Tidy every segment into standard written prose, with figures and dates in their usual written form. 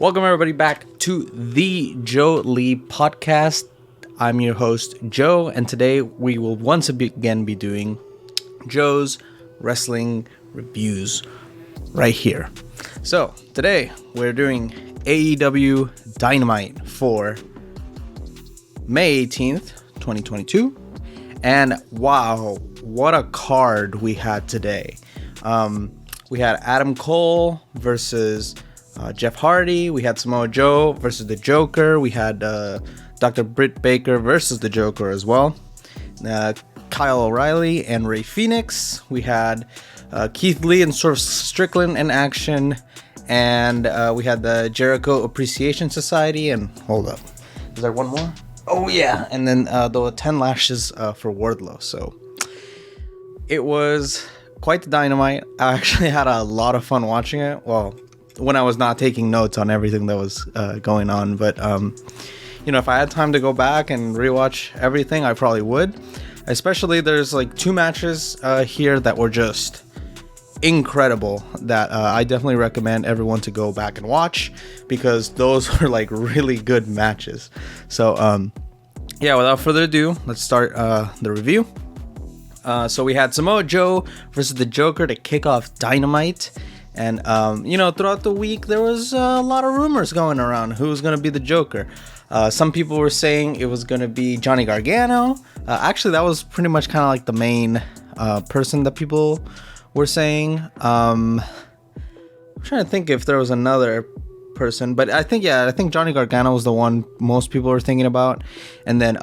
Welcome everybody back to the Joe Lee podcast. I'm your host, Joe, and today we will once again be doing Joe's wrestling reviews right here. So today we're doing AEW Dynamite for May 18th, 2022. And wow, what a card we had today. We had Adam Cole versus Jeff Hardy. We had Samoa Joe versus the Joker. We had Dr. Britt Baker versus the Joker as well. Kyle O'Reilly and Ray Fenix. We had Keith Lee and Swerve Strickland in action. And we had the Jericho Appreciation Society. And hold up, is there one more? Oh yeah, and then the 10 lashes for Wardlow. So it was quite the Dynamite. I actually had a lot of fun watching it. Well, when I was not taking notes on everything that was going on. But, if I had time to go back and rewatch everything, I probably would. Especially there's like two matches here that were just incredible that I definitely recommend everyone to go back and watch because those were like really good matches. So, yeah, without further ado, let's start the review. So we had Samoa Joe versus the Joker to kick off Dynamite. And, throughout the week, there was a lot of rumors going around who was going to be the Joker. Some people were saying it was going to be Johnny Gargano. Actually, that was pretty much kind of like the main person that people were saying. I'm trying to think if there was another person, but I think Johnny Gargano was the one most people were thinking about. And then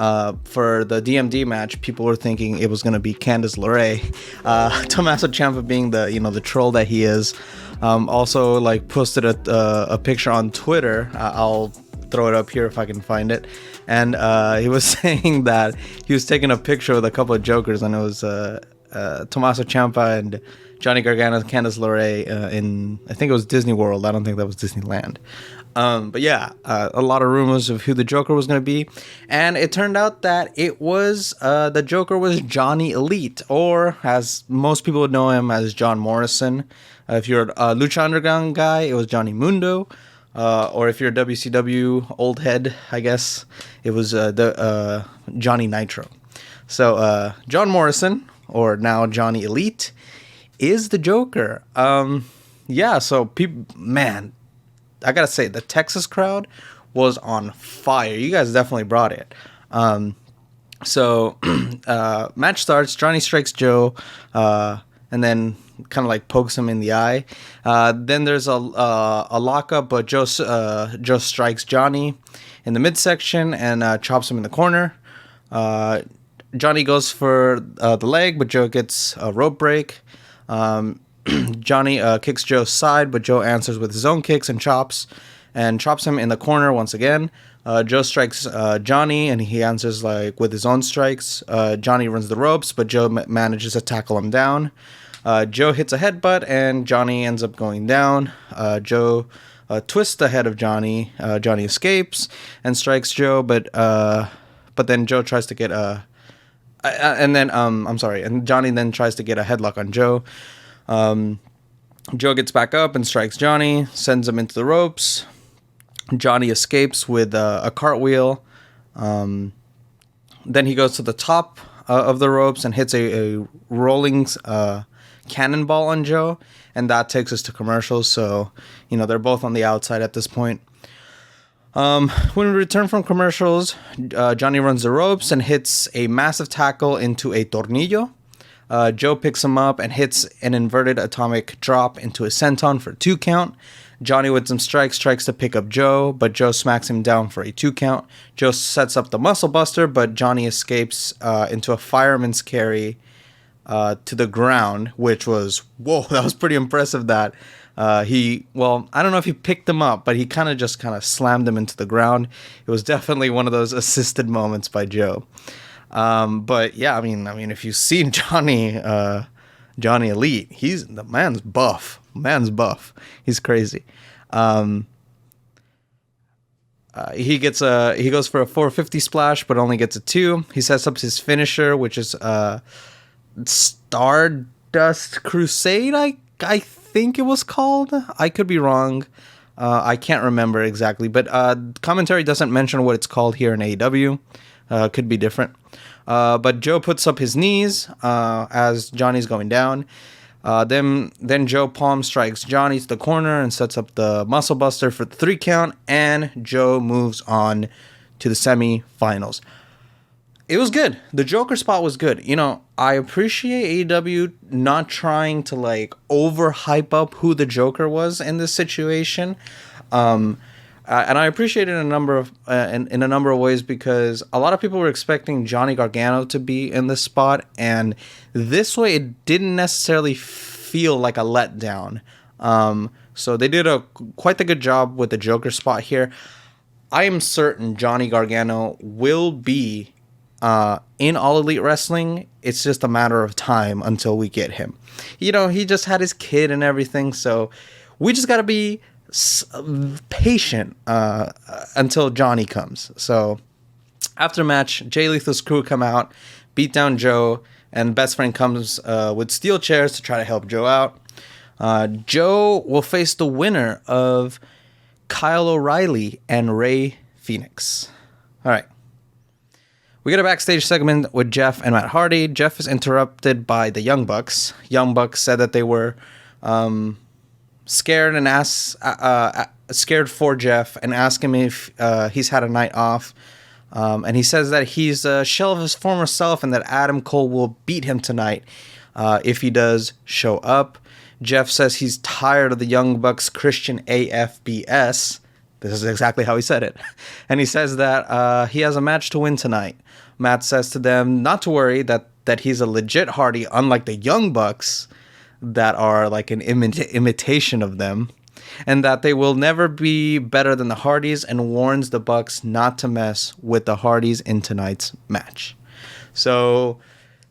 for the DMD match, people were thinking it was going to be Candice LeRae. Tommaso Ciampa being the troll that he is, also like posted a picture on Twitter. I'll throw it up here if I can find it. And he was saying that he was taking a picture with a couple of Jokers, and it was Tommaso Ciampa and Johnny Gargano, Candice LeRae in, I think it was Disney World. I don't think that was Disneyland. But yeah, a lot of rumors of who the Joker was going to be. And it turned out that it was, the Joker was Johnny Elite, or as most people would know him as John Morrison. If you're a Lucha Underground guy, it was Johnny Mundo. Or if you're a WCW old head, I guess, it was Johnny Nitro. So John Morrison, or now Johnny Elite, is the Joker. So people, man, I gotta say, the Texas crowd was on fire. You guys definitely brought it. Match starts. Johnny strikes Joe, and then kind of like pokes him in the eye. Then there's a lockup, but Joe strikes Johnny in the midsection and chops him in the corner. Johnny goes for the leg, but Joe gets a rope break. Johnny kicks Joe's side, but Joe answers with his own kicks and chops him in the corner once again. Joe strikes Johnny, and he answers like with his own strikes. Johnny runs the ropes, but Joe manages to tackle him down. Joe hits a headbutt, and Johnny ends up going down. Joe twists the head of Johnny. Johnny escapes and strikes Joe, but then Joe tries to get and Johnny then tries to get a headlock on Joe. Joe gets back up and strikes Johnny, sends him into the ropes. Johnny escapes with a cartwheel. Then he goes to the top of the ropes and hits a rolling cannonball on Joe, and that takes us to commercials. So, they're both on the outside at this point. When we return from commercials, Johnny runs the ropes and hits a massive tackle into a tornillo. Joe picks him up and hits an inverted atomic drop into a senton for a 2 count. Johnny with some strikes tries to pick up Joe, but Joe smacks him down for a 2 count. Joe sets up the muscle buster, but Johnny escapes into a fireman's carry to the ground, which was, whoa, that was pretty impressive that I don't know if he picked him up, but he kind of slammed him into the ground. It was definitely one of those assisted moments by Joe. But yeah, I mean, if you've seen Johnny Elite, the man's buff. He's crazy. He goes for a 450 splash, but only gets a 2. He sets up his finisher, which is Stardust Crusade. I think it was called. I could be wrong. I can't remember exactly, but commentary doesn't mention what it's called here in AEW. Could be different. But Joe puts up his knees as Johnny's going down. Then Joe palm strikes Johnny to the corner and sets up the muscle buster for the 3 count, and Joe moves on to the semifinals. It was good. The Joker spot was good. You know, I appreciate AEW not trying to like overhype up who the Joker was in this situation. And I appreciate it in a number of in a number of ways, because a lot of people were expecting Johnny Gargano to be in this spot, and this way it didn't necessarily feel like a letdown. So they did quite a good job with the Joker spot here. I am certain Johnny Gargano will be in All Elite Wrestling. It's just a matter of time until we get him. You know, he just had his kid and everything, so we just got to be patient until Johnny comes. So after match, Jay Lethal's crew come out, beat down Joe, and Best Friend comes with steel chairs to try to help Joe out. Joe will face the winner of Kyle O'Reilly and Rey Fenix. All right. We get a backstage segment with Jeff and Matt Hardy. Jeff is interrupted by the Young Bucks. Young Bucks said that they were scared and scared for Jeff, and asked him if he's had a night off. And he says that he's a shell of his former self, and that Adam Cole will beat him tonight if he does show up. Jeff says he's tired of the Young Bucks Christian AFBS. This is exactly how he said it. And he says that he has a match to win tonight. Matt says to them not to worry, that he's a legit Hardy, unlike the Young Bucks that are like an imitation of them, and that they will never be better than the Hardys, and warns the Bucks not to mess with the Hardys in tonight's match. So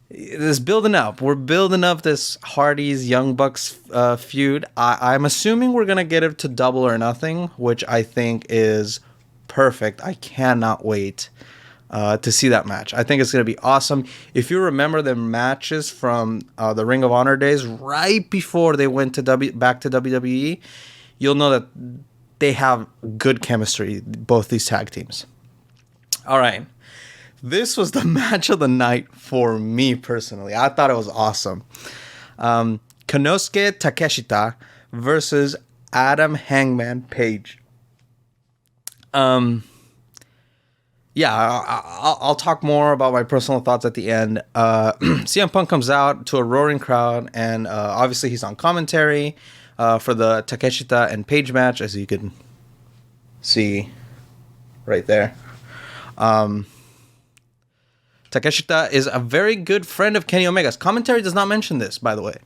this building up. We're building up this Hardys Young Bucks feud. I'm assuming we're going to get it to Double or Nothing, which I think is perfect. I cannot wait to see that match. I think it's going to be awesome. If you remember the matches from the Ring of Honor days, right before they went to back to WWE, you'll know that they have good chemistry, both these tag teams. All right. This was the match of the night for me personally. I thought it was awesome. Konosuke Takeshita versus Adam Hangman Page. I'll talk more about my personal thoughts at the end. CM Punk comes out to a roaring crowd, and obviously he's on commentary for the Takeshita and Page match, as you can see right there. Takeshita is a very good friend of Kenny Omega's. Commentary does not mention this, by the way.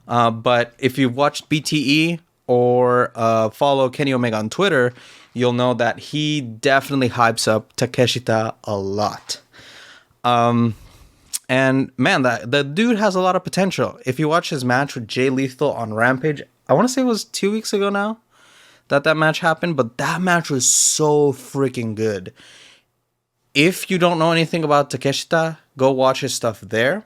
But if you've watched BTE or follow Kenny Omega on Twitter, you'll know that he definitely hypes up Takeshita a lot. And man, the dude has a lot of potential. If you watch his match with Jay Lethal on Rampage, I want to say it was 2 weeks ago now that match happened, but that match was so freaking good. If you don't know anything about Takeshita, go watch his stuff there.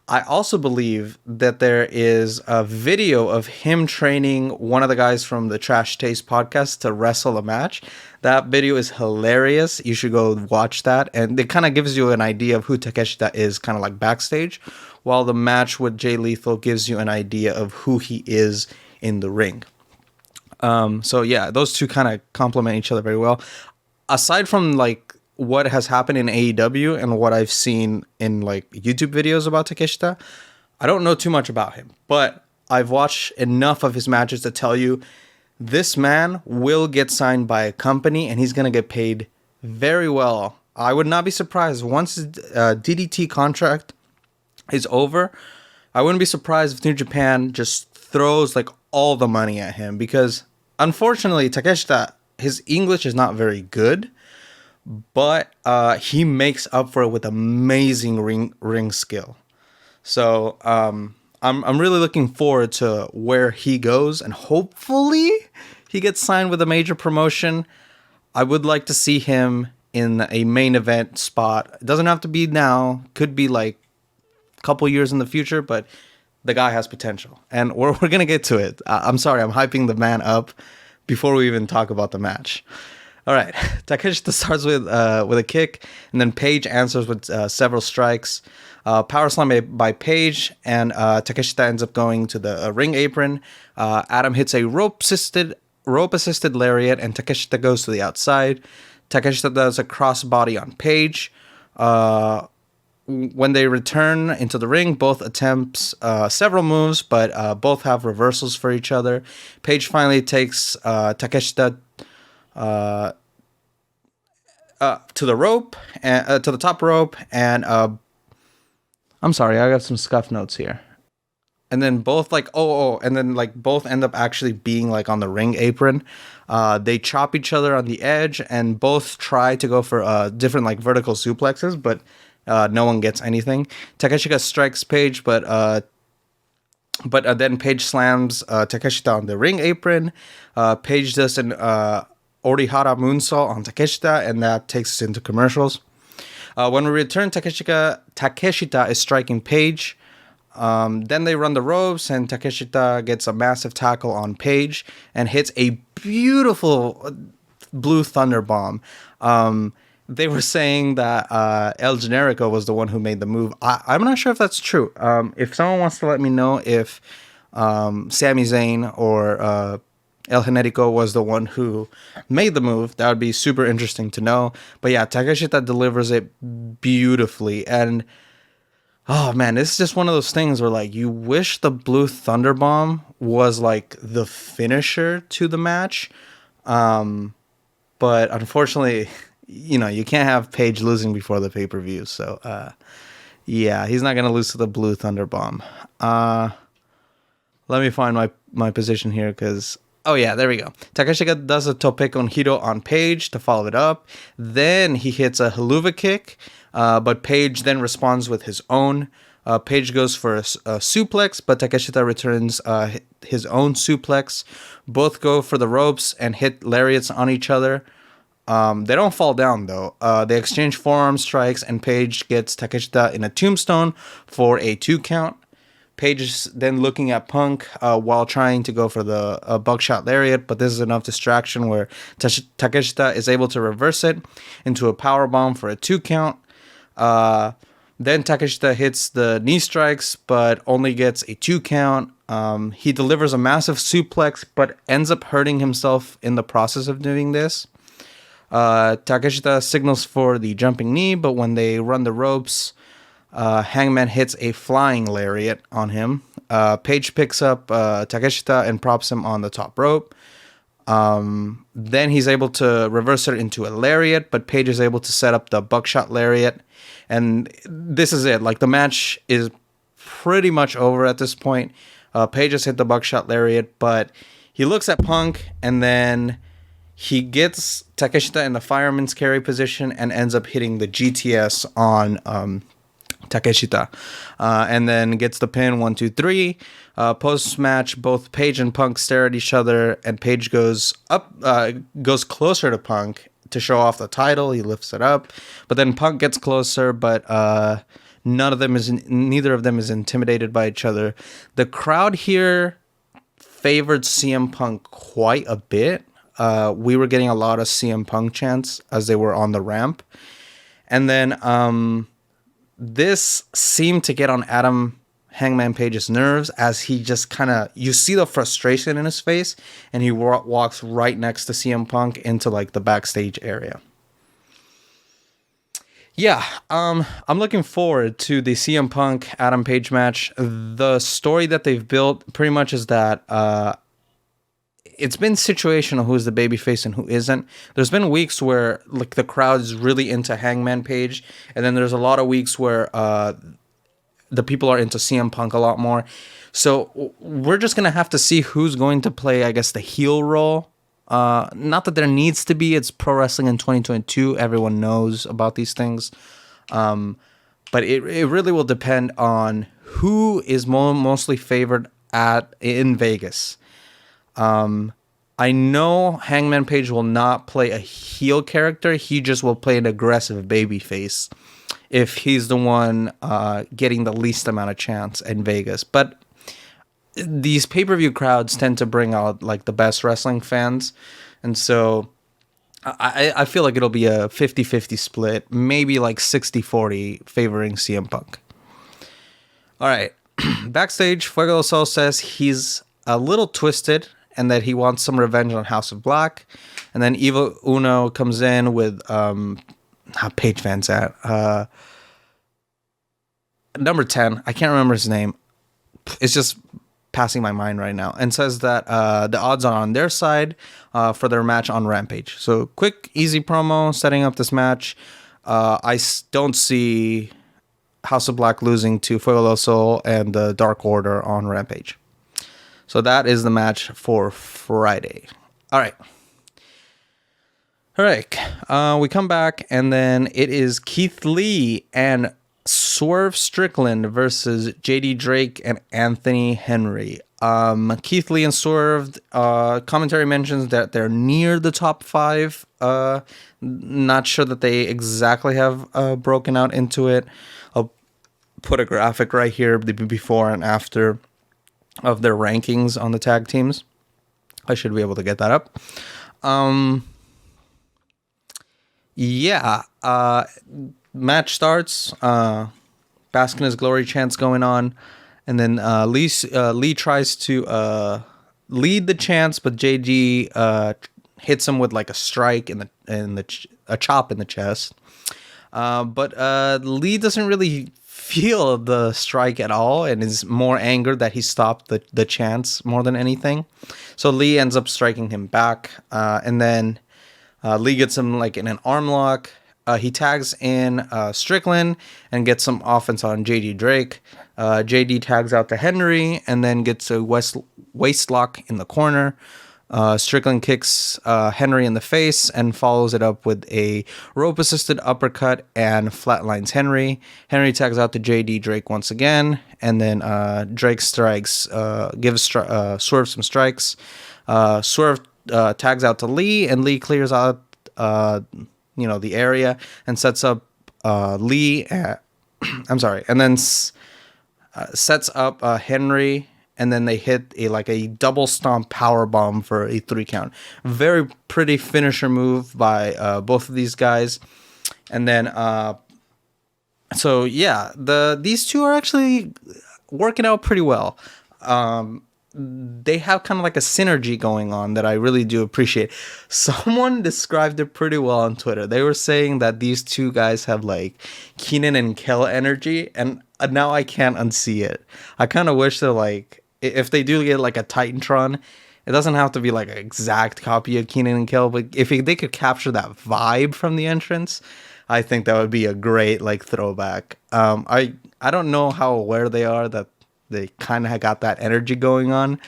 I also believe that there is a video of him training one of the guys from the Trash Taste podcast to wrestle a match. That video is hilarious. You should go watch that. And it kind of gives you an idea of who Takeshita is, kind of like backstage, while the match with Jay Lethal gives you an idea of who he is in the ring. So yeah, those two kind of complement each other very well. Aside from like what has happened in AEW and what I've seen in like YouTube videos about Takeshita, I don't know too much about him, but I've watched enough of his matches to tell you this man will get signed by a company and he's going to get paid very well. I would not be surprised once his DDT contract is over. I wouldn't be surprised if New Japan just throws like all the money at him, because unfortunately Takeshita, his English is not very good. But he makes up for it with amazing ring skill. So I'm really looking forward to where he goes, and hopefully he gets signed with a major promotion. I would like to see him in a main event spot. It doesn't have to be now. Could be like a couple years in the future, but the guy has potential. And we're going to get to it. I'm sorry, I'm hyping the man up, before we even talk about the match. All right, Takeshita starts with a kick, and then Paige answers with several strikes. Power slam by Paige, and Takeshita ends up going to the ring apron. Adam hits a rope assisted lariat, and Takeshita goes to the outside. Takeshita does a crossbody on Paige. When they return into the ring, both attempts several moves, but both have reversals for each other. Paige finally takes Takeshita to the rope, to the top rope, and I'm sorry, I got some scuff notes here. And then both both end up actually being like on the ring apron. They chop each other on the edge, and both try to go for different like vertical suplexes, but no one gets anything. Takeshita strikes Paige, but then Paige slams Takeshita on the ring apron. Paige does an Orihara moonsault on Takeshita, and that takes us into commercials. When we return, Takeshita is striking Paige. Then they run the ropes, and Takeshita gets a massive tackle on Paige and hits a beautiful blue thunder bomb. They were saying that El Generico was the one who made the move. I'm not sure if that's true. If someone wants to let me know if Sami Zayn or El Generico was the one who made the move, that would be super interesting to know. But yeah, Takeshita delivers it beautifully. And oh man, it's just one of those things where like you wish the Blue Thunder Bomb was like the finisher to the match. But unfortunately, you know, you can't have Paige losing before the pay-per-view. So yeah, he's not going to lose to the Blue Thunder Bomb. Let me find my position here because... Oh, yeah, there we go. Takeshita does a tope con hiro on Paige to follow it up. Then he hits a haluva kick, but Paige then responds with his own. Paige goes for a suplex, but Takeshita returns his own suplex. Both go for the ropes and hit lariats on each other. They don't fall down, though. They exchange forearm strikes, and Paige gets Takeshita in a tombstone for a 2 count. Paige is then looking at Punk while trying to go for the buckshot lariat, but this is enough distraction where Takeshita is able to reverse it into a powerbomb for a 2 count. Then Takeshita hits the knee strikes, but only gets a 2 count. He delivers a massive suplex, but ends up hurting himself in the process of doing this. Takeshita signals for the jumping knee, but when they run the ropes, Hangman hits a flying lariat on him. Paige picks up Takeshita and props him on the top rope. Then he's able to reverse it into a lariat, but Paige is able to set up the buckshot lariat. And this is it. Like, the match is pretty much over at this point. Paige has hit the buckshot lariat, but he looks at Punk, and then he gets Takeshita in the fireman's carry position and ends up hitting the GTS on Takeshita, and then gets the pin 1, 2, 3. Post-match, both Paige and Punk stare at each other, and Paige goes closer to Punk to show off the title. He lifts it up, but then Punk gets closer, but neither of them is intimidated by each other. The crowd here favored CM Punk quite a bit. We were getting a lot of CM Punk chants as they were on the ramp, and then this seemed to get on Adam Hangman Page's nerves as he just kind of, you see the frustration in his face, and he walks right next to CM Punk into like the backstage area. Yeah, I'm looking forward to the CM Punk Adam Page match. The story that they've built pretty much is that it's been situational who's the babyface and who isn't. There's been weeks where like the crowd is really into Hangman Page, and then there's a lot of weeks where the people are into CM Punk a lot more. So we're just going to have to see who's going to play, I guess, the heel role. Not that there needs to be. It's pro wrestling in 2022. Everyone knows about these things. But it really will depend on who is mostly favored in Vegas. I know Hangman Page will not play a heel character. He just will play an aggressive babyface if he's the one getting the least amount of chance in Vegas. But these pay-per-view crowds tend to bring out like the best wrestling fans, and so I feel like it'll be a 50-50 split, maybe like 60-40 favoring CM Punk. All right. Backstage, Fuego del Sol says he's a little twisted and that he wants some revenge on House of Black. And then Evil Uno comes in with how Page Van's at number 10. I can't remember his name. It's just passing my mind right now. And says that the odds are on their side for their match on Rampage. So quick, easy promo setting up this match. I don't see House of Black losing to Fuego del Sol and the Dark Order on Rampage. So that is the match for Friday. All right. We come back, and then it is Keith Lee and Swerve Strickland versus JD Drake and Anthony Henry. Keith Lee and Swerve, commentary mentions that they're near the top 5. Not sure that they exactly have broken out into it. I'll put a graphic right here, the before and after of their rankings on the tag teams. I should be able to get that up. Match starts. Bask in his glory chants going on, and then Lee tries to lead the chants, but JD hits him with like a strike a chop in the chest. But Lee doesn't really feel the strike at all and is more angered that he stopped the chants more than anything. So Lee ends up striking him back, and then Lee gets him like in an arm lock. He tags in Strickland and gets some offense on JD Drake. JD tags out to Henry and then gets a waist lock in the corner. Strickland kicks Henry in the face and follows it up with a rope-assisted uppercut and flatlines Henry. Henry tags out to JD Drake once again, and then Drake strikes, gives Swerve some strikes. Swerve tags out to Lee, and Lee clears out the area and sets up Lee. And then sets up Henry. And then they hit a double stomp power bomb for a 3 count. Very pretty finisher move by both of these guys. And then, these two are actually working out pretty well. They have kind of like a synergy going on that I really do appreciate. Someone described it pretty well on Twitter. They were saying that these two guys have like Keenan and Kel energy, and now I can't unsee it. I kind of wish that like, if they do get like a Titantron, it doesn't have to be like an exact copy of Keenan and Kel, but if they could capture that vibe from the entrance, I think that would be a great like throwback. I don't know how aware they are that they kind of got that energy going on,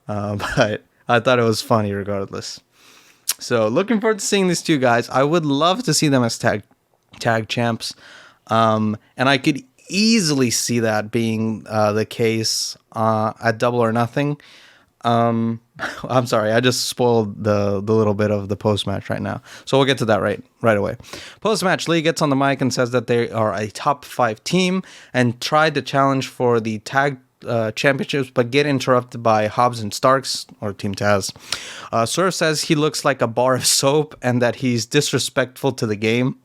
but I thought it was funny regardless. So looking forward to seeing these two guys. I would love to see them as tag champs, and I could easily see that being the case at Double or Nothing. I'm sorry, I just spoiled the little bit of the post-match right now. So we'll get to that right away. Post-match, Lee gets on the mic and says that they are a top 5 team and tried to challenge for the tag championships, but get interrupted by Hobbs and Starks, or Team Taz. Swerve says he looks like a bar of soap and that he's disrespectful to the game.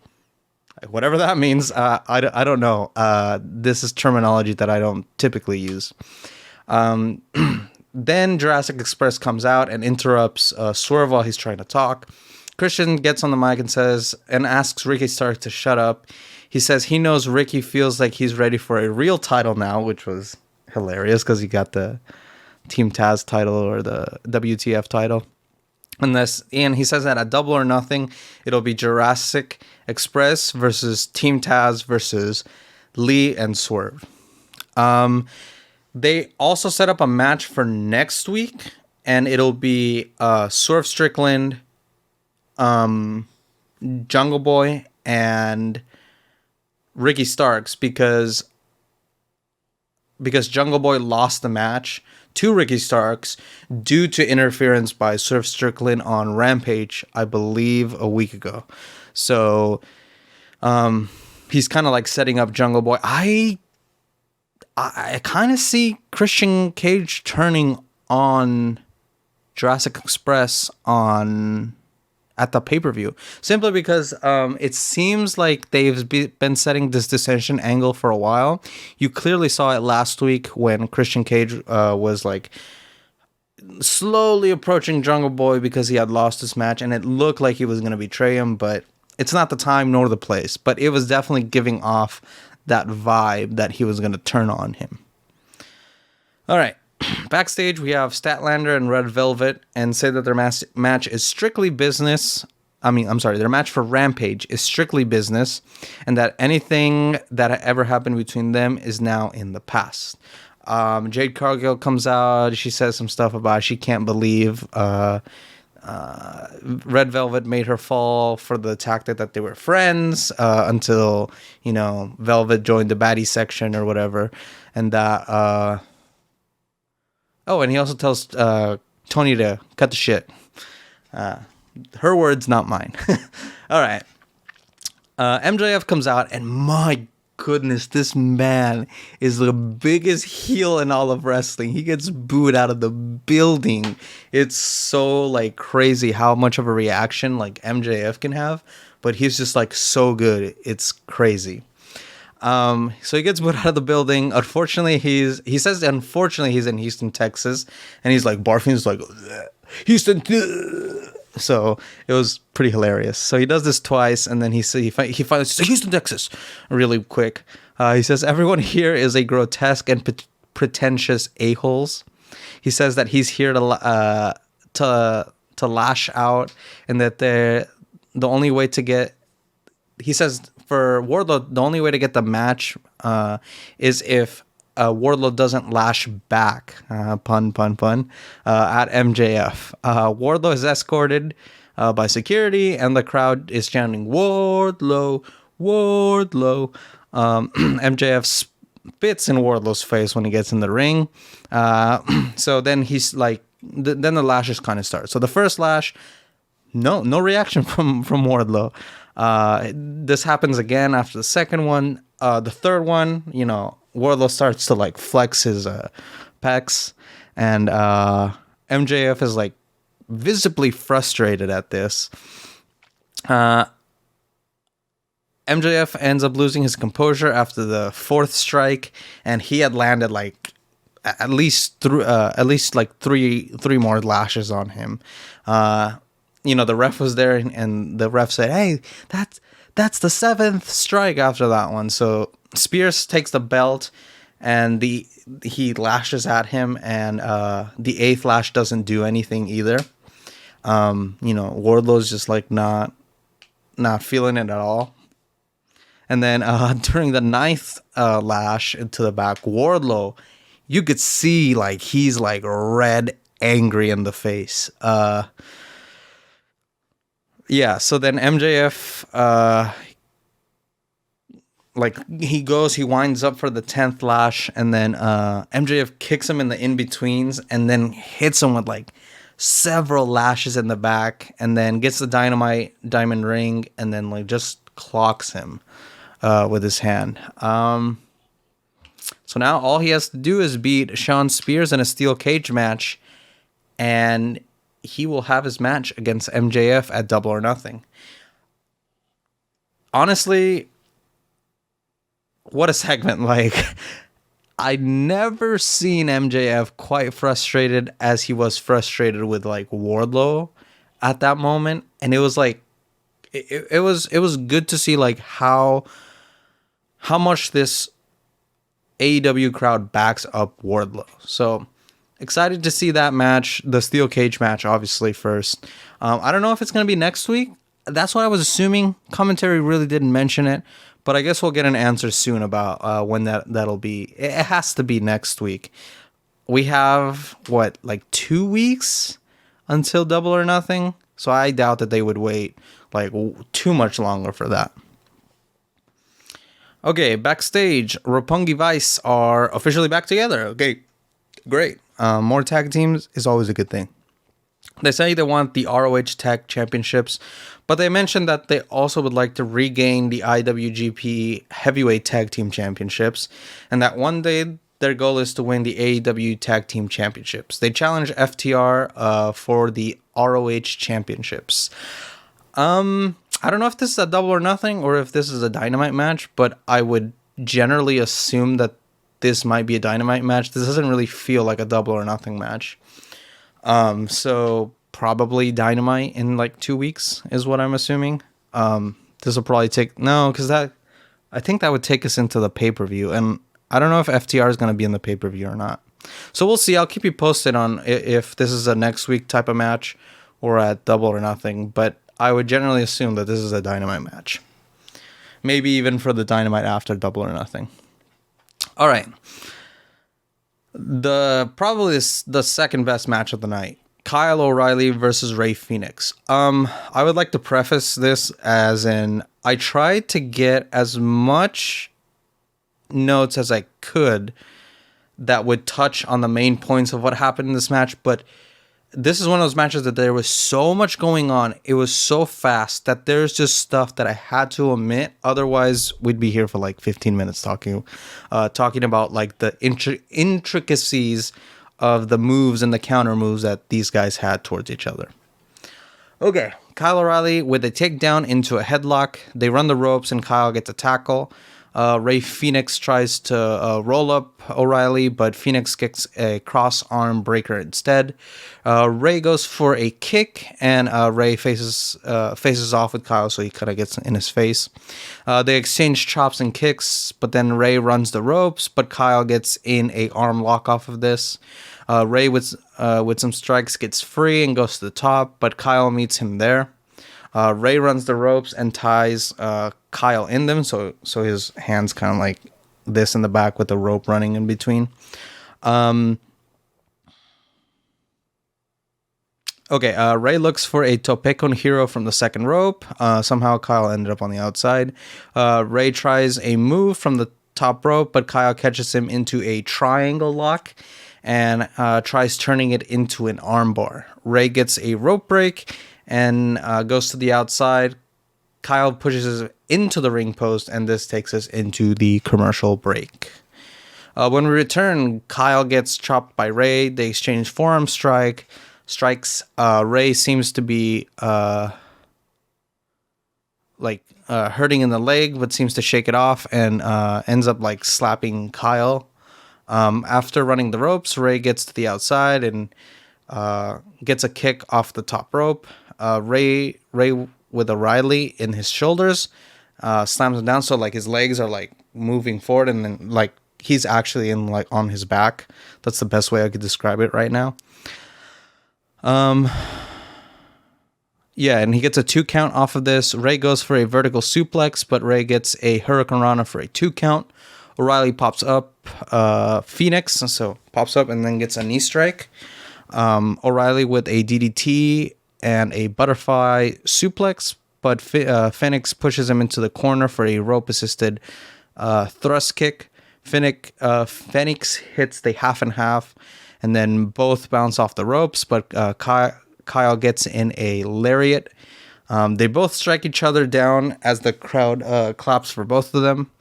Whatever that means, I don't know. This is terminology that I don't typically use. Then Jurassic Express comes out and interrupts Swerve while he's trying to talk. Christian gets on the mic and asks Ricky Starks to shut up. He says he knows Ricky feels like he's ready for a real title now, which was hilarious because he got the Team Taz title or the WTF title. And he says that at Double or Nothing, it'll be Jurassic Express versus Team Taz versus Lee and Swerve. They also set up a match for next week, and it'll be Swerve Strickland, Jungle Boy, and Ricky Starks because Jungle Boy lost the match to Ricky Starks due to interference by Swerve Strickland on Rampage, I believe, a week ago. So he's kind of like setting up Jungle Boy. I kind of see Christian Cage turning on Jurassic Express at the pay-per-view, simply because it seems like they've been setting this dissension angle for a while. You clearly saw it last week when Christian Cage was like slowly approaching Jungle Boy because he had lost his match, and it looked like he was going to betray him, but it's not the time nor the place. But it was definitely giving off that vibe that he was going to turn on him. All right. Backstage, we have Statlander and Red Velvet, and say that their match is strictly business. Their match for Rampage is strictly business, and that anything that ever happened between them is now in the past. Jade Cargill comes out. She says some stuff about she can't believe Red Velvet made her fall for the tactic that they were friends until, Velvet joined the baddie section or whatever, and that... Oh, and he also tells Tony to cut the shit. Her words, not mine. All right. MJF comes out, and my goodness, this man is the biggest heel in all of wrestling. He gets booed out of the building. It's so, crazy how much of a reaction, MJF can have. But he's just, so good. It's crazy. So he gets put out of the building. Unfortunately, he's in Houston, Texas, and he's barfing. He's like, Houston. So it was pretty hilarious. So he does this twice, and then he finally says, Houston, Texas, really quick. He says everyone here is a grotesque and pretentious a-holes. He says that he's here to lash out, and that the only way to get. He says. For Wardlow, the only way to get the match is if Wardlow doesn't lash back, pun, at MJF. Wardlow is escorted by security, and the crowd is chanting, Wardlow, Wardlow. MJF spits in Wardlow's face when he gets in the ring. So then he's then the lashes kind of start. So the first lash, no reaction from Wardlow. This happens again after the second one. The third one, Wardlow starts to flex his pecs, and MJF is visibly frustrated at this. MJF ends up losing his composure after the fourth strike, and he had landed at least three more lashes on him. The ref was there, and the ref said, "Hey, that's the seventh strike after that one." So Spears takes the belt, and he lashes at him, and the eighth lash doesn't do anything either. Wardlow's just not feeling it at all. And then during the ninth lash into the back, Wardlow, you could see he's red, angry in the face. Yeah, so then MJF, he winds up for the 10th lash, and then MJF kicks him in the in-betweens, and then hits him with several lashes in the back, and then gets the diamond ring, and then just clocks him with his hand. So now all he has to do is beat Shawn Spears in a steel cage match, and he will have his match against MJF at Double or Nothing. Honestly, what a segment. I never seen MJF quite frustrated as he was frustrated with Wardlow at that moment. And it was it was good to see how much this AEW crowd backs up Wardlow. So excited to see that match, the steel cage match, obviously, first. I don't know if it's going to be next week. That's what I was assuming. Commentary really didn't mention it, but I guess we'll get an answer soon about when that'll be. It has to be next week. We have, 2 weeks until Double or Nothing? So I doubt that they would wait, too much longer for that. Okay, backstage, Roppongi Vice are officially back together. Okay, great. More tag teams is always a good thing. They say they want the ROH Tag Championships, but they mentioned that they also would like to regain the IWGP Heavyweight Tag Team Championships, and that one day their goal is to win the AEW Tag Team Championships. They challenge FTR for the ROH Championships. I don't know if this is a Double or Nothing or if this is a Dynamite match, but I would generally assume that this might be a Dynamite match. This doesn't really feel like a Double or Nothing match. So probably Dynamite in like 2 weeks is what I'm assuming. This will probably take... No, because I think that would take us into the pay-per-view. And I don't know if FTR is going to be in the pay-per-view or not. So we'll see. I'll keep you posted on if this is a next week type of match or at Double or Nothing. But I would generally assume that this is a Dynamite match. Maybe even for the Dynamite after Double or Nothing. All right. Probably the second best match of the night. Kyle O'Reilly versus Rey Fenix. I would like to preface this as in I tried to get as much notes as I could that would touch on the main points of what happened in this match, but this is one of those matches that there was so much going on. It was so fast that there's just stuff that I had to omit. Otherwise, we'd be here for like 15 minutes talking about like the intricacies of the moves and the counter moves that these guys had towards each other. Okay, Kyle O'Reilly with a takedown into a headlock. They run the ropes and Kyle gets a tackle. Rey Fenix tries to roll up O'Reilly, but Fenix gets a cross arm breaker instead. Rey goes for a kick, and Rey faces off with Kyle, so he kind of gets in his face. They exchange chops and kicks, but then Rey runs the ropes, but Kyle gets in a arm lock off of this. Rey with some strikes gets free and goes to the top, but Kyle meets him there. Rey runs the ropes and ties Kyle in them, so his hands kind of like this in the back with the rope running in between. Rey looks for a tope con hero from the second rope. Somehow Kyle ended up on the outside. Rey tries a move from the top rope, but Kyle catches him into a triangle lock and tries turning it into an armbar. Rey gets a rope break and goes to the outside. Kyle pushes us into the ring post, and this takes us into the commercial break. When we return, Kyle gets chopped by Rey. They exchange forearm strikes. Rey seems to be hurting in the leg, but seems to shake it off and ends up like slapping Kyle. After running the ropes, Rey gets to the outside and gets a kick off the top rope. Rey with O'Reilly in his shoulders slams him down, so like his legs are like moving forward, and then like he's actually in like on his back. That's the best way I could describe it right now. And he gets a 2 count off of this. Rey goes for a vertical suplex, but Rey gets a Hurricane Rana for a 2 count. O'Reilly pops up Fenix, so pops up and then gets a knee strike. O'Reilly with a DDT and a butterfly suplex, but Fenix pushes him into the corner for a rope-assisted thrust kick. Fenix hits the half and half, and then both bounce off the ropes, but Kyle gets in a lariat. They both strike each other down as the crowd claps for both of them.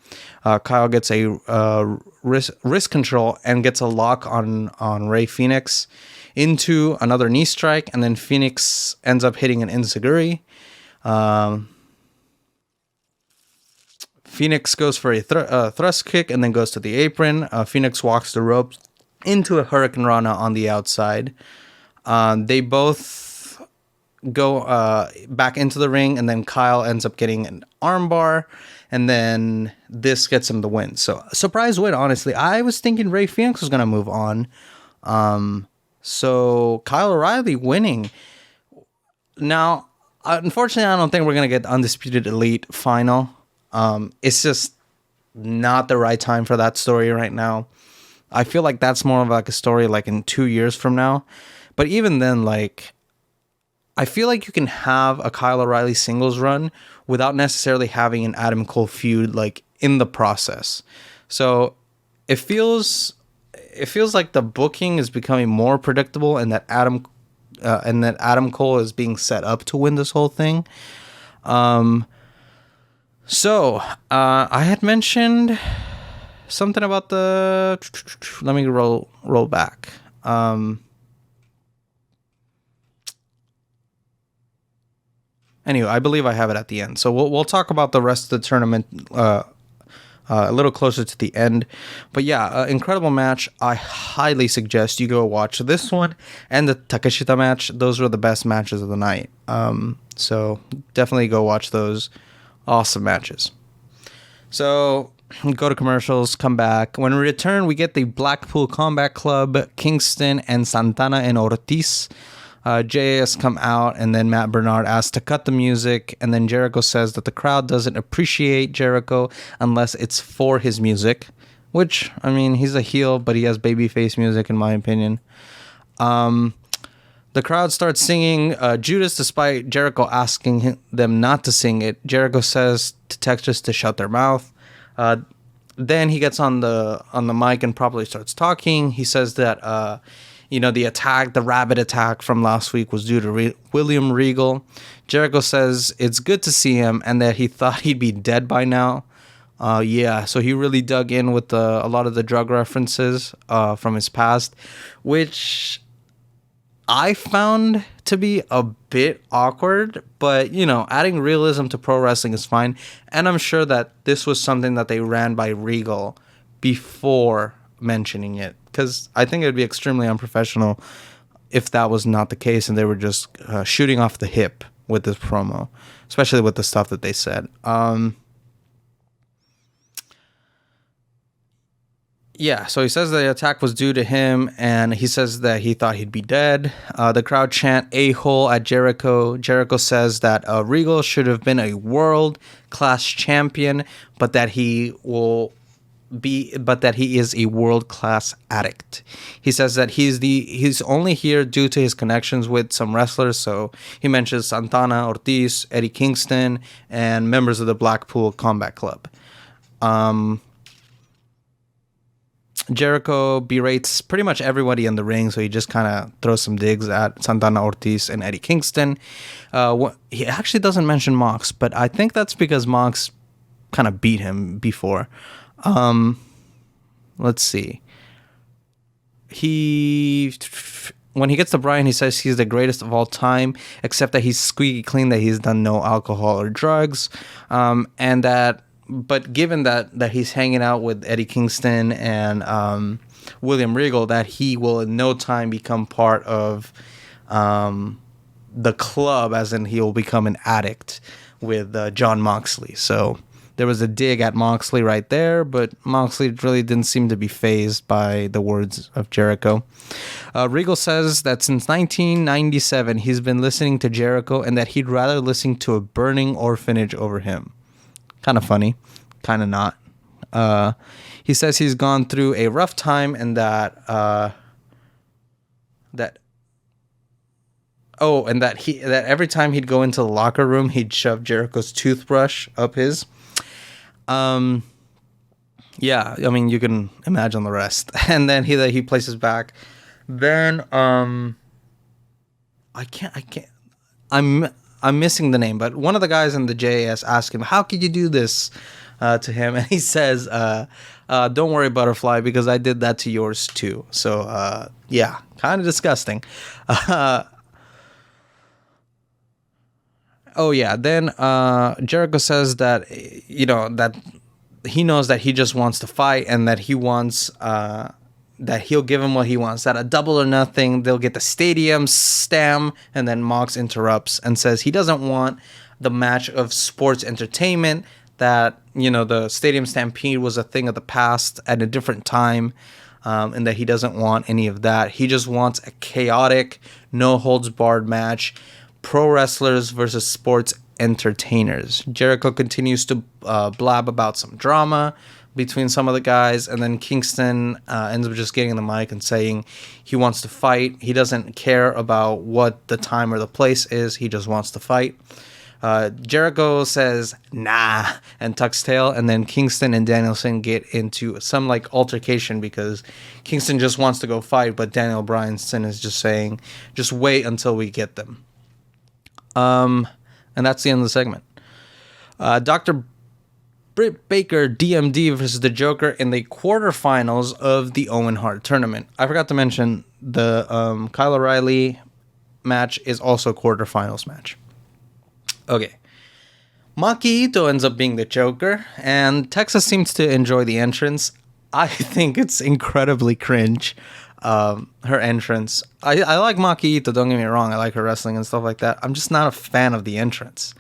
Kyle gets a wrist control and gets a lock on Rey Fenix into another knee strike, and then Fenix ends up hitting an enziguri. Fenix goes for a thrust kick and then goes to the apron. Fenix walks the ropes into a Hurricane Rana on the outside. They both go back into the ring, and then Kyle ends up getting an armbar, and then this gets him the win. So, surprise win, honestly. I was thinking Rey Fenix was going to move on. So, Kyle O'Reilly winning. Now, unfortunately, I don't think we're going to get the Undisputed Elite final. It's just not the right time for that story right now. I feel like that's more of like a story like in 2 years from now. But even then, like, I feel like you can have a Kyle O'Reilly singles run without necessarily having an Adam Cole feud like in the process. So it feels like the booking is becoming more predictable, and that Adam Cole is being set up to win this whole thing. So I had mentioned something about the... Let me roll back. Anyway, I believe I have it at the end. So we'll talk about the rest of the tournament a little closer to the end. But yeah, incredible match. I highly suggest you go watch this one and the Takeshita match. Those were the best matches of the night. So definitely go watch those awesome matches. So go to commercials, come back. When we return, we get the Blackpool Combat Club, Kingston, and Santana and Ortiz. JAS come out, and then Matt Bernard asks to cut the music, and then Jericho says that the crowd doesn't appreciate Jericho unless it's for his music, which, I mean, he's a heel, but he has babyface music, in my opinion. The crowd starts singing Judas, despite Jericho asking them not to sing it. Jericho says to Texas to shut their mouth. Then he gets on the mic and probably starts talking. He says that the rabbit attack from last week was due to William Regal. Jericho says it's good to see him and that he thought he'd be dead by now. So he really dug in with a lot of the drug references from his past, which I found to be a bit awkward, but, adding realism to pro wrestling is fine. And I'm sure that this was something that they ran by Regal before mentioning it, because I think it would be extremely unprofessional if that was not the case and they were just shooting off the hip with this promo, especially with the stuff that they said. So he says the attack was due to him, and he says that he thought he'd be dead. The crowd chant "a-hole" at Jericho. Jericho says that Regal should have been a world-class champion, but that he is a world-class addict. He says that he's only here due to his connections with some wrestlers. So he mentions Santana, Ortiz, Eddie Kingston, and members of the Blackpool Combat Club. Jericho berates pretty much everybody in the ring, so he just kind of throws some digs at Santana, Ortiz, and Eddie Kingston. He actually doesn't mention Mox, but I think that's because Mox kind of beat him before. Let's see. When he gets to Bryan, he says he's the greatest of all time, except that he's squeaky clean, that he's done no alcohol or drugs, but given that he's hanging out with Eddie Kingston and William Regal, that he will in no time become part of the club, as in he will become an addict with Jon Moxley. So there was a dig at Moxley right there, but Moxley really didn't seem to be fazed by the words of Jericho. Regal says that since 1997, he's been listening to Jericho and that he'd rather listen to a burning orphanage over him. Kind of funny, kind of not. He says he's gone through a rough time and that every time he'd go into the locker room, he'd shove Jericho's toothbrush up his. You can imagine the rest. And then he places back. Then I'm missing the name, but one of the guys in the JAS asked him, "How could you do this to him?" And he says, "Don't worry, Butterfly, because I did that to yours too." So kind of disgusting. Then Jericho says that that he knows that he just wants to fight and that he wants that he'll give him what he wants, that a double or nothing, they'll get the stadium stam. And then Mox interrupts and says he doesn't want the match of sports entertainment, that the stadium stampede was a thing of the past at a different time, and that he doesn't want any of that. He just wants a chaotic, no holds barred match, pro wrestlers versus sports entertainers. Jericho continues to blab about some drama between some of the guys, and then Kingston ends up just getting the mic and saying he wants to fight. He doesn't care about what the time or the place is. He just wants to fight. Jericho says nah and tucks tail, and then Kingston and Danielson get into some altercation because Kingston just wants to go fight, but Daniel Bryanson is just saying just wait until we get them. And that's the end of the segment. Britt Baker, DMD versus the Joker in the quarterfinals of the Owen Hart tournament. I forgot to mention the Kyle O'Reilly match is also a quarterfinals match. Okay. Maki Itoh ends up being the Joker, and Texas seems to enjoy the entrance. I think it's incredibly cringe, her entrance. I like Maki Itoh, don't get me wrong. I like her wrestling and stuff like that. I'm just not a fan of the entrance.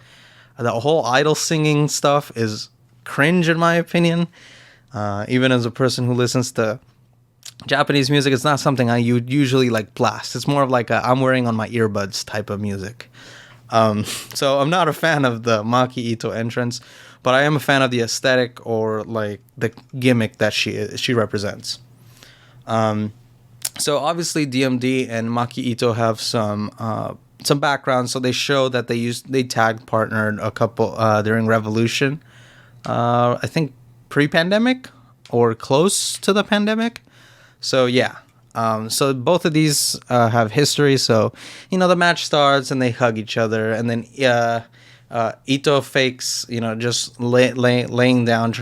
The whole idol singing stuff is cringe, in my opinion. Even as a person who listens to Japanese music, it's not something I usually like blast. It's more of like I'm wearing on my earbuds type of music. So I'm not a fan of the Maki Itoh entrance, but I am a fan of the aesthetic or like the gimmick that she represents. So obviously DMD and Maki Itoh have some background. So they show that they tag partnered a couple during Revolution. I think pre-pandemic or close to the pandemic. So yeah. So both of these have history. So, the match starts and they hug each other. And then Itoh fakes, just laying down,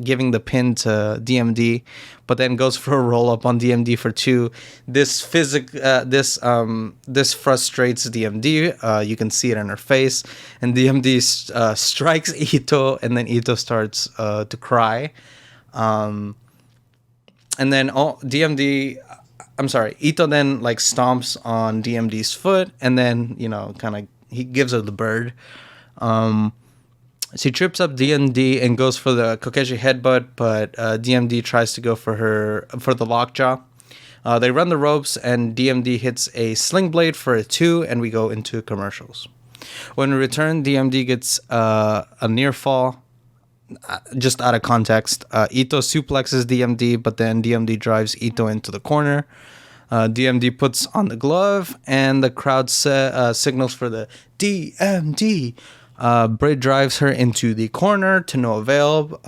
giving the pin to DMD, but then goes for a roll-up on DMD for 2. This frustrates DMD. You can see it in her face. And DMD strikes Itoh, and then Itoh starts to cry. And then Itoh then like stomps on DMD's foot, and then he gives her the bird. She trips up DMD and goes for the Kokeshi headbutt, but DMD tries to go for the lockjaw. They run the ropes, and DMD hits a sling blade for a 2, and we go into commercials. When we return, DMD gets a near fall. Just out of context, Itoh suplexes DMD, but then DMD drives Itoh into the corner. DMD puts on the glove, and the crowd signals for the DMD. Britt drives her into the corner to no avail,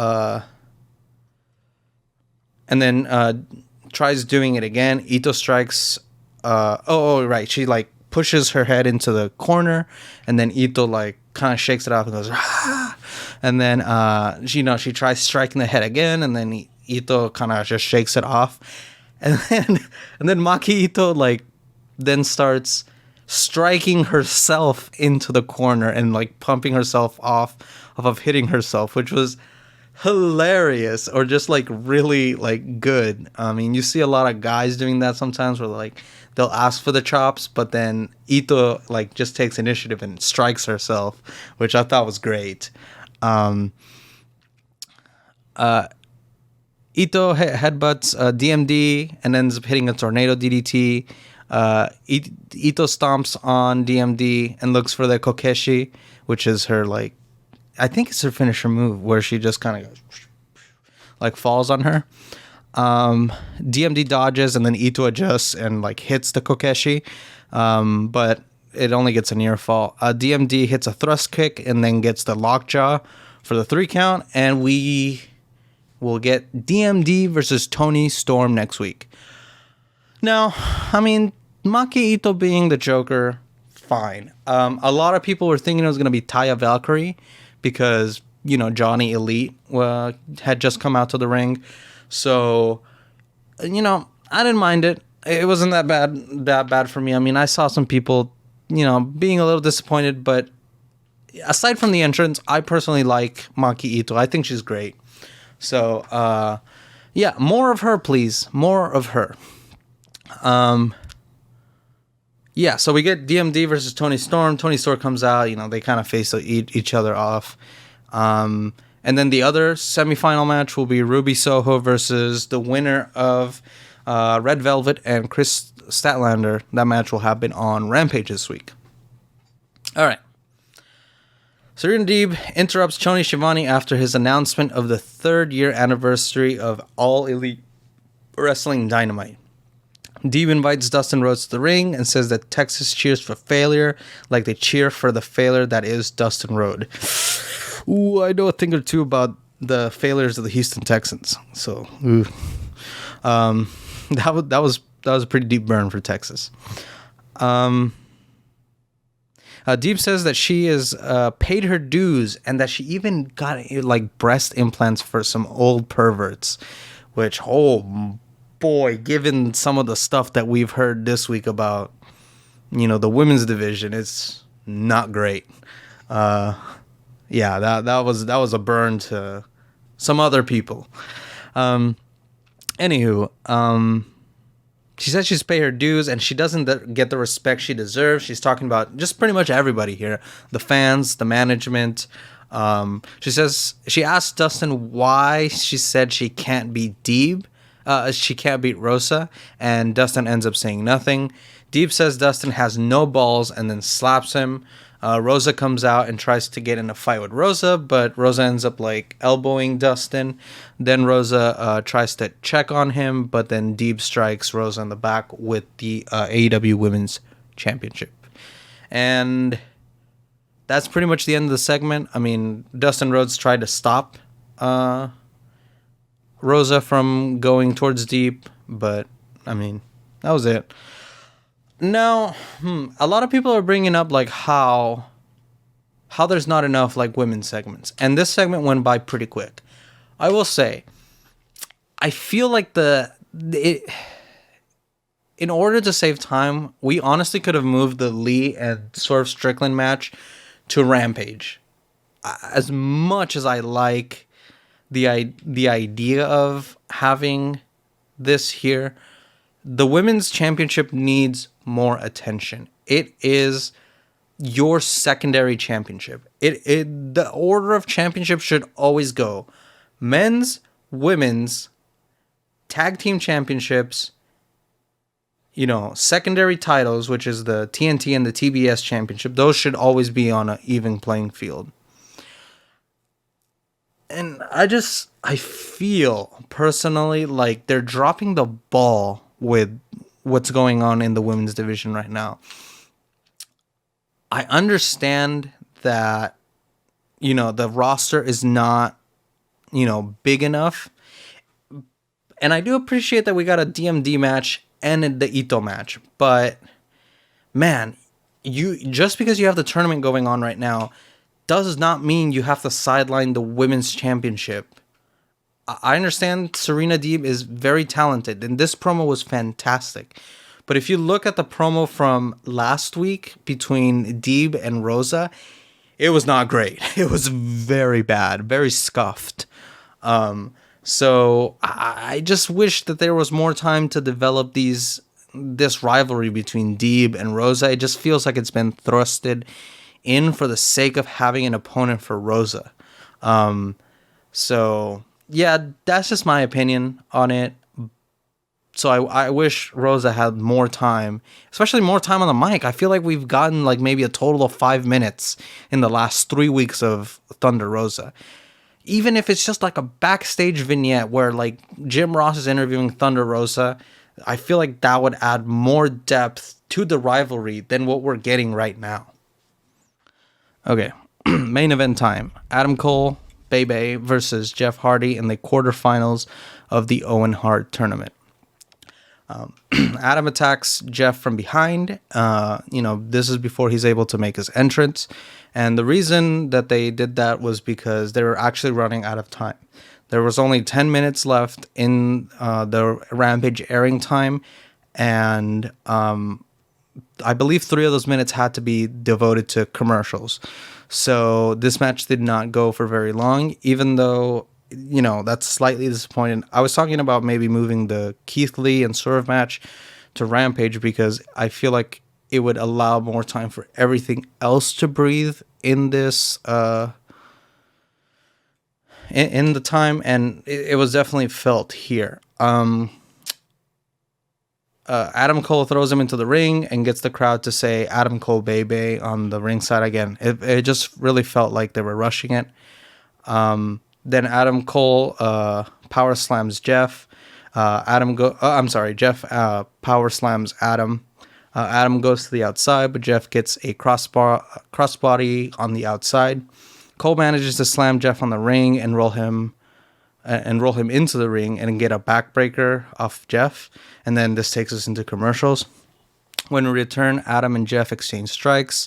and then tries doing it again. Itoh strikes. Right. She like pushes her head into the corner, and then Itoh like kind of shakes it off and goes, ah! And then she tries striking the head again, and then Itoh kind of just shakes it off, and then Maki Itoh like then starts striking herself into the corner and like pumping herself off of hitting herself, which was hilarious, or just like really like good. I mean, you see a lot of guys doing that sometimes, where like they'll ask for the chops, but then Itoh like just takes initiative and strikes herself, which I thought was great. Itoh headbutts DMD and ends up hitting a tornado DDT. Itoh stomps on DMD and looks for the Kokeshi, which is her like, I think it's her finisher move, where she just kind of goes like falls on her. DMD dodges, and then Itoh adjusts and like hits the Kokeshi, but it only gets a near fall. DMD hits a thrust kick and then gets the lockjaw for the 3 count, and we will get DMD versus Toni Storm next week. Now, I mean, Maki Itoh being the Joker, fine. A lot of people were thinking it was going to be Taya Valkyrie because, Johnny Elite had just come out to the ring. So, I didn't mind it. It wasn't that bad for me. I mean, I saw some people, being a little disappointed, but aside from the entrance, I personally like Maki Itoh. I think she's great. So, yeah, more of her, please. More of her. Yeah, so we get DMD versus Toni Storm. Toni Storm comes out, they kind of face each other off. And then the other semifinal match will be Ruby Soho versus the winner of Red Velvet and Chris Statlander. That match will happen on Rampage this week. All right. Serena Deeb interrupts Tony Schiavone after his announcement of the 3rd year anniversary of All Elite Wrestling Dynamite. Deeb invites Dustin Rhodes to the ring and says that Texas cheers for failure like they cheer for the failure that is Dustin Rhodes. Ooh, I know a thing or two about the failures of the Houston Texans. So, that was a pretty deep burn for Texas. Deep says that she is paid her dues and that she even got like breast implants for some old perverts, which, oh boy, given some of the stuff that we've heard this week about, the women's division, it's not great. Yeah, that was a burn to some other people. Anywho, she says she's paid her dues and she doesn't get the respect she deserves. She's talking about just pretty much everybody here. The fans, the management. She says she asked Dustin why she said she can't beat Deeb. She can't beat Rosa. And Dustin ends up saying nothing. Deeb says Dustin has no balls and then slaps him. Rosa comes out and tries to get in a fight with Rosa, but Rosa ends up like elbowing Dustin. Then Rosa tries to check on him, but then Deeb strikes Rosa in the back with the AEW Women's Championship. And that's pretty much the end of the segment. I mean, Dustin Rhodes tried to stop Rosa from going towards Deeb, but I mean, that was it. Now, a lot of people are bringing up like how there's not enough like women's segments, and this segment went by pretty quick. I will say, I feel like in order to save time, we honestly could have moved the Lee and Swerve Strickland match to Rampage. As much as I like the idea of having this here, the women's championship needs more attention. It is your secondary championship. The order of championship should always go men's, women's, tag team championships, secondary titles, which is the TNT and the TBS championship. Those should always be on an even playing field. And I feel personally like they're dropping the ball with what's going on in the women's division right now. I understand that, the roster is not, big enough. And I do appreciate that we got a DMD match and the Itoh match. But, man, just because you have the tournament going on right now does not mean you have to sideline the women's championship. I understand Serena Deeb is very talented, and this promo was fantastic. But if you look at the promo from last week between Deeb and Rosa, it was not great. It was very bad, very scuffed. So I just wish that there was more time to develop this rivalry between Deeb and Rosa. It just feels like it's been thrusted in for the sake of having an opponent for Rosa. So yeah, that's just my opinion on it. So I wish Rosa had more time, especially more time on the mic. I feel like we've gotten like maybe a total of 5 minutes in the last 3 weeks of Thunder Rosa. Even if it's just like a backstage vignette where like Jim Ross is interviewing Thunder Rosa, I feel like that would add more depth to the rivalry than what we're getting right now. Okay, main event time. Adam Cole, Bebe versus Jeff Hardy in the quarterfinals of the Owen Hart tournament. Adam attacks Jeff from behind. This is before he's able to make his entrance. And the reason that they did that was because they were actually running out of time. There was only 10 minutes left in the Rampage airing time. And I believe 3 of those minutes had to be devoted to commercials. So this match did not go for very long, even though, that's slightly disappointing. I was talking about maybe moving the Keith Lee and Swerve match to Rampage because I feel like it would allow more time for everything else to breathe in this, in the time, and it was definitely felt here. Adam Cole throws him into the ring and gets the crowd to say Adam Cole Bebe on the ringside again. It just really felt like they were rushing it. Then Adam Cole power slams Jeff. Jeff power slams Adam. Adam goes to the outside, but Jeff gets a crossbody on the outside. Cole manages to slam Jeff on the ring and roll him into the ring and get a backbreaker off Jeff. And then this takes us into commercials. When we return, Adam and Jeff exchange strikes.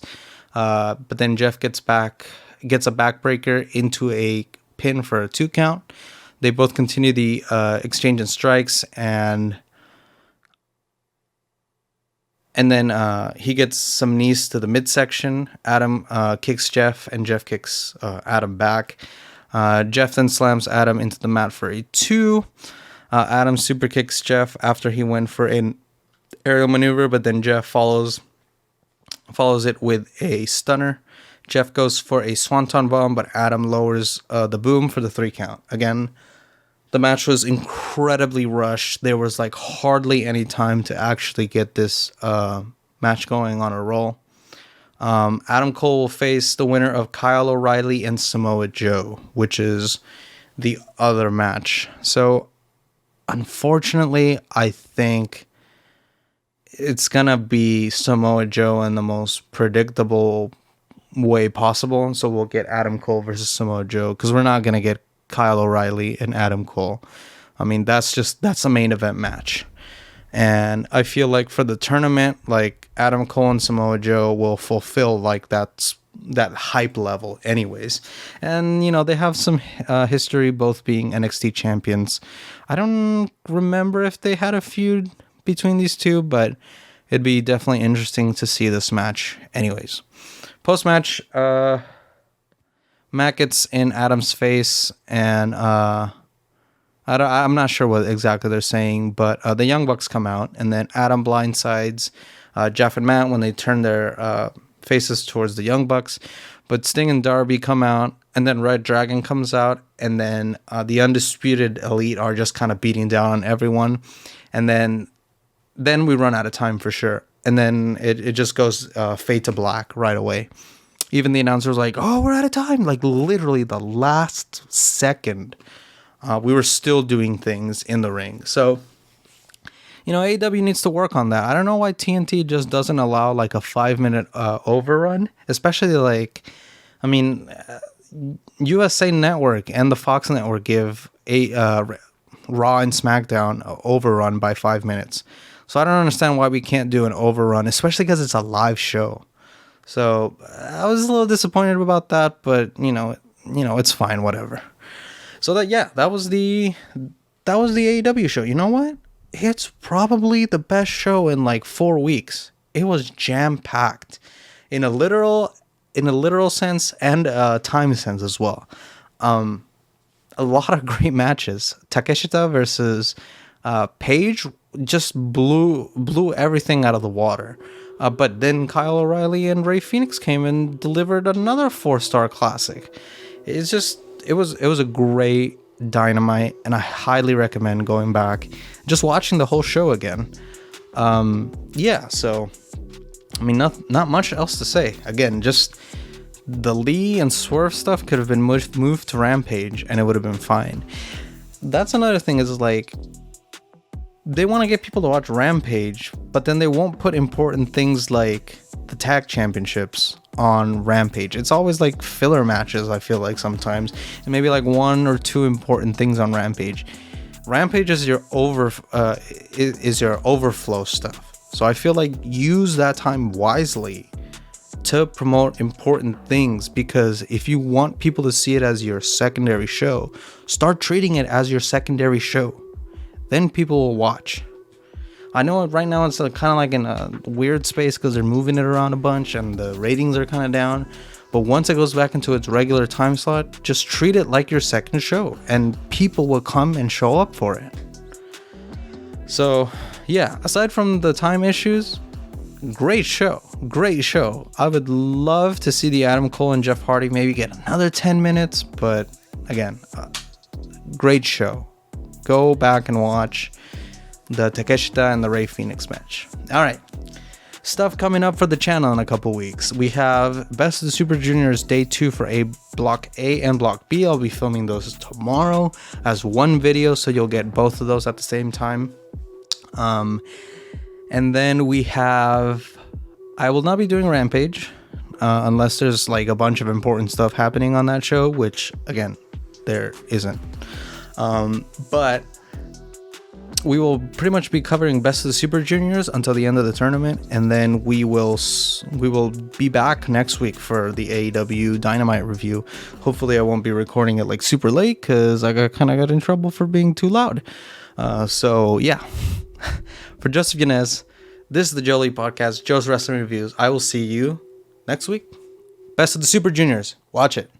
But then Jeff gets a backbreaker into a pin for a 2 count. They both continue the exchange and strikes, and then he gets some knees to the midsection. Adam kicks Jeff, and Jeff kicks Adam back. Jeff then slams Adam into the mat for a 2. Adam super kicks Jeff after he went for an aerial maneuver, but then Jeff follows it with a stunner. Jeff goes for a swanton bomb, but Adam lowers the boom for the 3 count. Again, the match was incredibly rushed. There was like hardly any time to actually get this match going on a roll. Adam Cole will face the winner of Kyle O'Reilly and Samoa Joe, which is the other match. So, unfortunately, I think it's going to be Samoa Joe in the most predictable way possible. So we'll get Adam Cole versus Samoa Joe, because we're not going to get Kyle O'Reilly and Adam Cole. I mean, that's a main event match. And I feel like for the tournament, like Adam Cole and Samoa Joe will fulfill like that hype level anyways. And, you know, they have some history both being NXT champions. I don't remember if they had a feud between these two, but it'd be definitely interesting to see this match anyways. Post-match, Matt gets in Adam's face, and I'm not sure what exactly they're saying, but the Young Bucks come out, and then Adam blindsides Jeff and Matt when they turn their faces towards the Young Bucks. But Sting and Darby come out, and then Red Dragon comes out, and then the Undisputed Elite are just kind of beating down on everyone. And then we run out of time for sure. And then it just goes fade to black right away. Even the announcer was like, oh, we're out of time. Like literally the last second, we were still doing things in the ring. So, you know, AEW needs to work on that. I don't know why TNT just doesn't allow like a 5-minute overrun, especially like, I mean, USA Network and the Fox Network give Raw and SmackDown overrun by 5 minutes. So I don't understand why we can't do an overrun, especially because it's a live show. So I was a little disappointed about that, but you know, it's fine, whatever. So that was the AEW show. You know what? It's probably the best show in like 4 weeks. It was jam packed in a literal sense and a time sense as well. A lot of great matches. Takeshita versus Paige just blew everything out of the water. But then Kyle O'Reilly and Rey Fenix came and delivered another 4-star classic. It was a great Dynamite, and I highly recommend going back, just watching the whole show again. So I mean, not much else to say. Again, just the Lee and Swerve stuff could have been moved to Rampage, and it would have been fine. That's another thing, is like, they want to get people to watch Rampage, but then they won't put important things like the tag championships on Rampage. It's always like filler matches, I feel like sometimes, and maybe like 1 or 2 important things on Rampage. Rampage is your overflow stuff. So I feel like use that time wisely to promote important things, because if you want people to see it as your secondary show, start treating it as your secondary show. Then people will watch. I know right now it's kind of like in a weird space because they're moving it around a bunch and the ratings are kind of down. But once it goes back into its regular time slot, just treat it like your second show and people will come and show up for it. So, yeah, aside from the time issues, great show. I would love to see the Adam Cole and Jeff Hardy maybe get another 10 minutes, but again, great show. Go back and watch the Takeshita and the Rey Fenix match. All right. Stuff coming up for the channel in a couple weeks. We have Best of the Super Juniors Day 2 for Block A and Block B. I'll be filming those tomorrow as one video, so you'll get both of those at the same time. And then we have... I will not be doing Rampage unless there's like a bunch of important stuff happening on that show, which, again, there isn't. But we will pretty much be covering Best of the Super Juniors until the end of the tournament, and then we will be back next week for the AEW Dynamite review. Hopefully I won't be recording it like super late, because I kind of got in trouble for being too loud. So yeah, for Joseph Yanez, this is the Joe Lee Podcast, Joe's Wrestling Reviews. I will see you next week. Best of the Super Juniors. Watch it.